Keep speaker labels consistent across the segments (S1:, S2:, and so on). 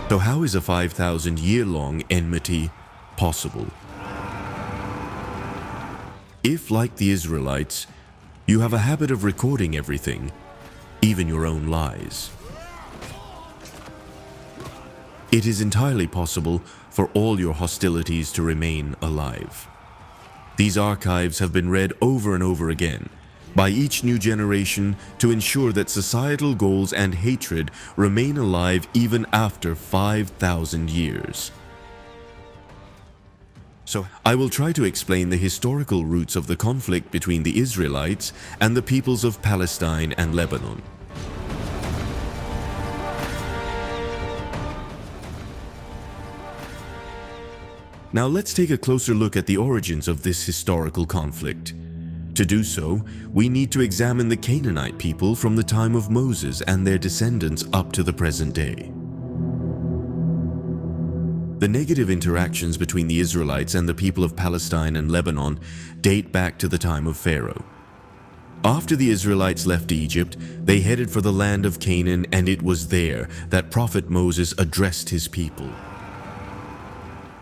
S1: So how is a 5,000-year-long enmity possible? If, like the Israelites, you have a habit of recording everything, even your own lies, it is entirely possible for all your hostilities to remain alive. These archives have been read over and over again by each new generation to ensure that societal goals and hatred remain alive even after 5,000 years. So, I will try to explain the historical roots of the conflict between the Israelites and the peoples of Palestine and Lebanon. Now let's take a closer look at the origins of this historical conflict. To do so, we need to examine the Canaanite people from the time of Moses and their descendants up to the present day. The negative interactions between the Israelites and the people of Palestine and Lebanon date back to the time of Pharaoh. After the Israelites left Egypt, they headed for the land of Canaan, and it was there that Prophet Moses addressed his people.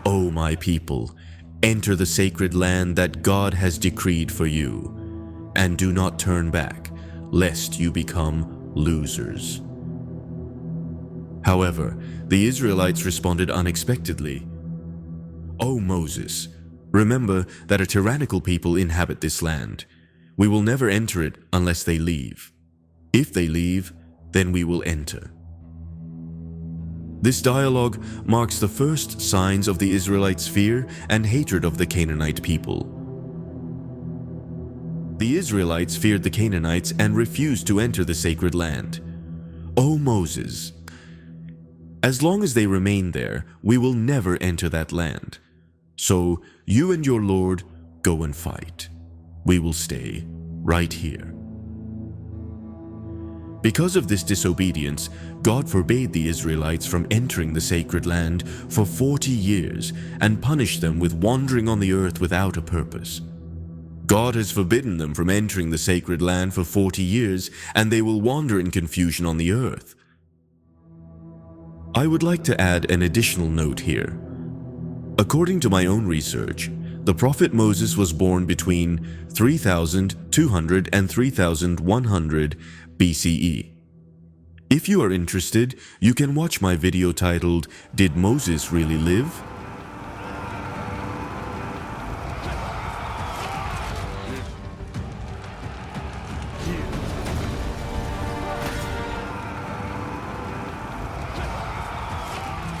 S1: "O my people, enter the sacred land that God has decreed for you, and do not turn back, lest you become losers." However, the Israelites responded unexpectedly. "O Moses, remember that a tyrannical people inhabit this land. We will never enter it unless they leave. If they leave, then we will enter." This dialogue marks the first signs of the Israelites' fear and hatred of the Canaanite people. The Israelites feared the Canaanites and refused to enter the sacred land. "O Moses, as long as they remain there, we will never enter that land. So you and your Lord go and fight. We will stay right here." Because of this disobedience, God forbade the Israelites from entering the sacred land for 40 years and punished them with wandering on the earth without a purpose. God has forbidden them from entering the sacred land for 40 years, and they will wander in confusion on the earth. I would like to add an additional note here. According to my own research, the prophet Moses was born between 3200 and 3100 BCE. If you are interested, you can watch my video titled, "Did Moses Really Live?"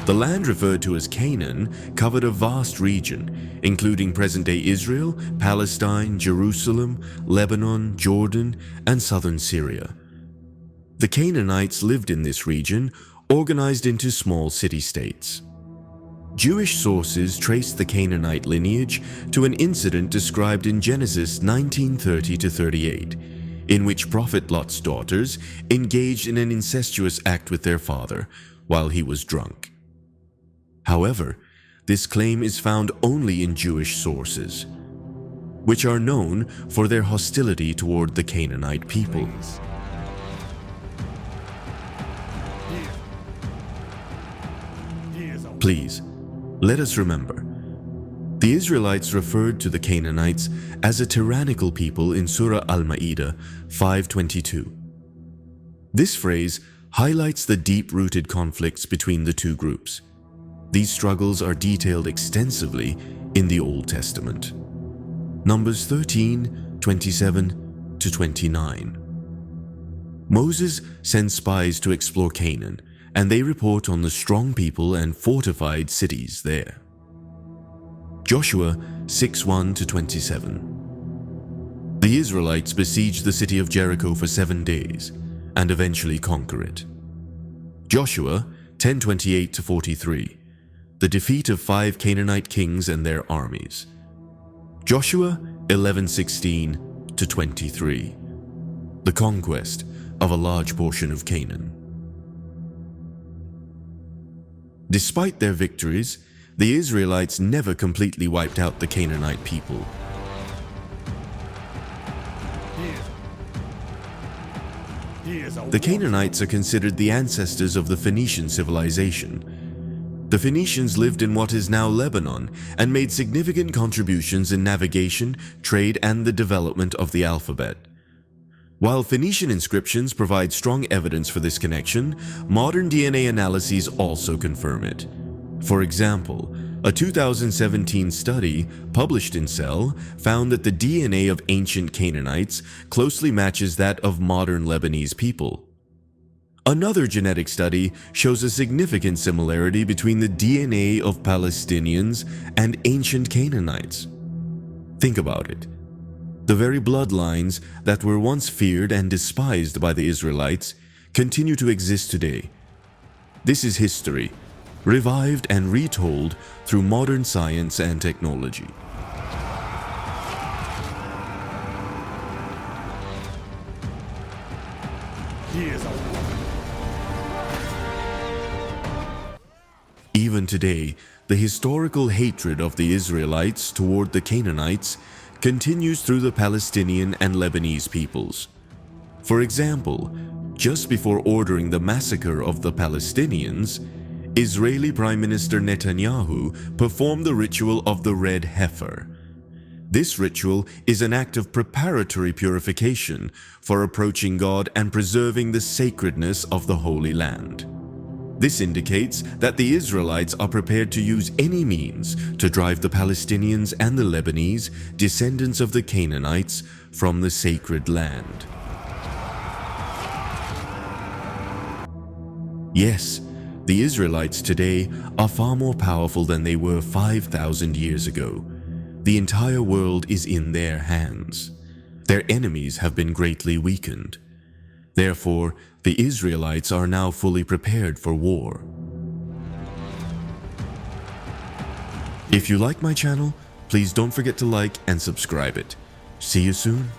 S1: The land referred to as Canaan covered a vast region, including present-day Israel, Palestine, Jerusalem, Lebanon, Jordan, and southern Syria. The Canaanites lived in this region, organized into small city-states. Jewish sources trace the Canaanite lineage to an incident described in Genesis 19:30-38, in which Prophet Lot's daughters engaged in an incestuous act with their father while he was drunk. However, this claim is found only in Jewish sources, which are known for their hostility toward the Canaanite people. Please, let us remember, the Israelites referred to the Canaanites as a tyrannical people in Surah Al-Ma'idah 5:22. This phrase highlights the deep-rooted conflicts between the two groups. These struggles are detailed extensively in the Old Testament. Numbers 13:27-29. Moses sends spies to explore Canaan, and they report on the strong people and fortified cities there. Joshua 6:1-27. The Israelites besiege the city of Jericho for 7 days and eventually conquer it. Joshua 10:28-43. The defeat of 5 Canaanite kings and their armies. Joshua 11:16-23. The conquest of a large portion of Canaan. Despite their victories, the Israelites never completely wiped out the Canaanite people. The Canaanites are considered the ancestors of the Phoenician civilization. The Phoenicians lived in what is now Lebanon and made significant contributions in navigation, trade, and the development of the alphabet. While Phoenician inscriptions provide strong evidence for this connection, modern DNA analyses also confirm it. For example, a 2017 study published in Cell found that the DNA of ancient Canaanites closely matches that of modern Lebanese people. Another genetic study shows a significant similarity between the DNA of Palestinians and ancient Canaanites. Think about it. The very bloodlines that were once feared and despised by the Israelites continue to exist today. This is history, revived and retold through modern science and technology. Even today, the historical hatred of the Israelites toward the Canaanites continues through the Palestinian and Lebanese peoples. For example, just before ordering the massacre of the Palestinians, Israeli Prime Minister Netanyahu performed the ritual of the red heifer. This ritual is an act of preparatory purification for approaching God and preserving the sacredness of the Holy Land. This indicates that the Israelites are prepared to use any means to drive the Palestinians and the Lebanese, descendants of the Canaanites, from the sacred land. Yes, the Israelites today are far more powerful than they were 5,000 years ago. The entire world is in their hands. Their enemies have been greatly weakened. Therefore, the Israelites are now fully prepared for war. If you like my channel, please don't forget to like and subscribe it. See you soon.